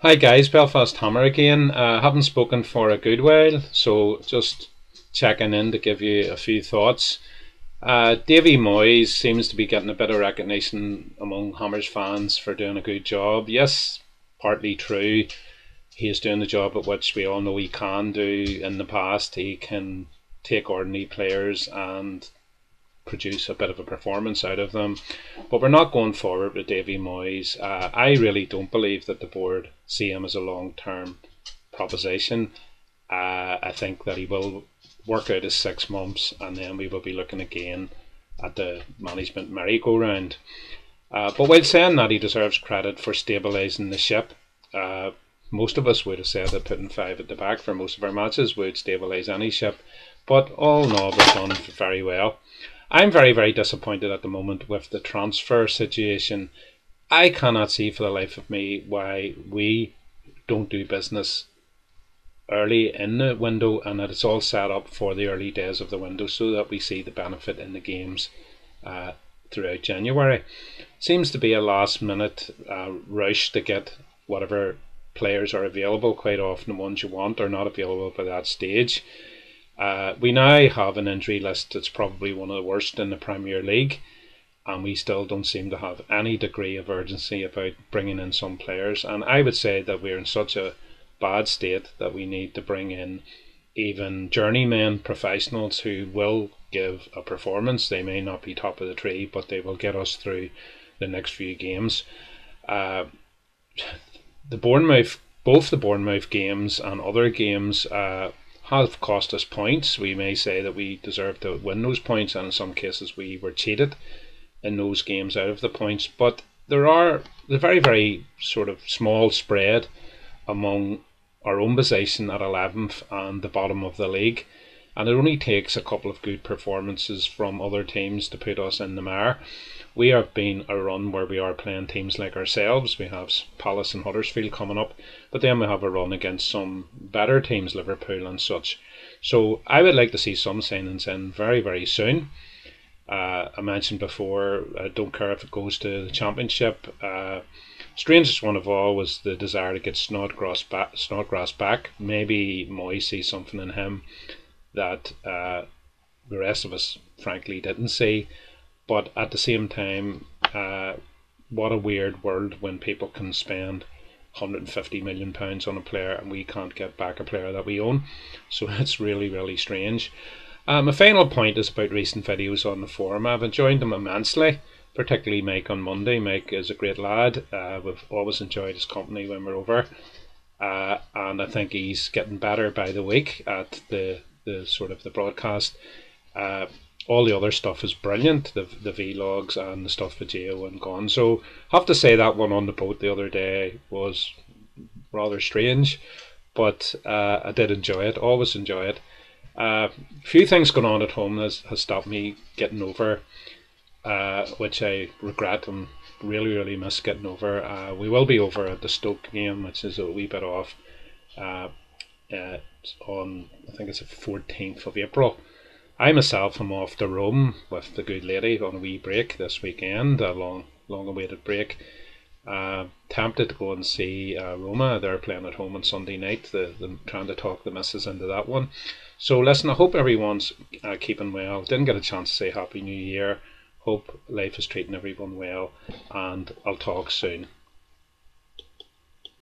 Hi guys, Belfast Hammer again. Haven't spoken for a good while, so just checking in to give you a few thoughts. Davy Moyes seems to be getting a bit of recognition among Hammers fans for doing a good job. Yes, partly true. He is doing the job at which we all know he can do in the past. He can take ordinary players and produce a bit of a performance out of them. But we're not going forward with Davy Moyes. I really don't believe that the board see him as a long-term proposition. I think that he will work out his 6 months and then we will be looking again at the management merry-go-round. But while saying that, he deserves credit for stabilising the ship. Most of us would have said that putting five at the back for most of our matches would stabilise any ship, but all in all, we've done very well. I'm very, very disappointed at the moment with the transfer situation. I cannot see for the life of me why we don't do business early in the window and that it's all set up for the early days of the window so that we see the benefit in the games throughout January. Seems to be a last minute rush to get whatever players are available. Quite often the ones you want are not available by that stage. We now have an injury list that's probably one of the worst in the Premier League, and we still don't seem to have any degree of urgency about bringing in some players. And I would say that we're in such a bad state that we need to bring in even journeymen professionals who will give a performance. They may not be top of the tree, but they will get us through the next few games. The both the Bournemouth games and other games have cost us points. We may say that we deserve to win those points, and in some cases we were cheated in those games out of the points. But there are the very, very sort of small spread among our own position at 11th and the bottom of the league, and it only takes a couple of good performances from other teams to put us in the mire. We have been a run where we are playing teams like ourselves. We have Palace and Huddersfield coming up, but then we have a run against some better teams, Liverpool and such. So I would like to see some signings in very, very soon. I mentioned before, I don't care if it goes to the Championship. Strangest one of all was the desire to get Snodgrass back. Maybe Moy sees something in him that the rest of us frankly didn't see. But at the same time, what a weird world when people can spend £150 million on a player and we can't get back a player that we own. So it's really, really strange. My final point is about recent videos on the forum. I've enjoyed them immensely, particularly Mike on Monday. Mike is a great lad. We've always enjoyed his company when we're over. And I think he's getting better by the week at the sort of the broadcast. All the other stuff is brilliant, the vlogs and the stuff with Gio and Gonzo. I have to say that one on the boat the other day was rather strange, but I did enjoy it, always enjoy it. A few things going on at home has stopped me getting over, which I regret and really, really miss getting over. We will be over at the Stoke game, which is a wee bit off, on, I think it's the 14th of April. I myself am off to Rome with the good lady on a wee break this weekend, a long awaited break. Tempted to go and see Roma. They're playing at home on Sunday night. Trying to talk the missus into that one. So listen, I hope everyone's keeping well. Didn't get a chance to say Happy New Year. Hope life is treating everyone well, and I'll talk soon.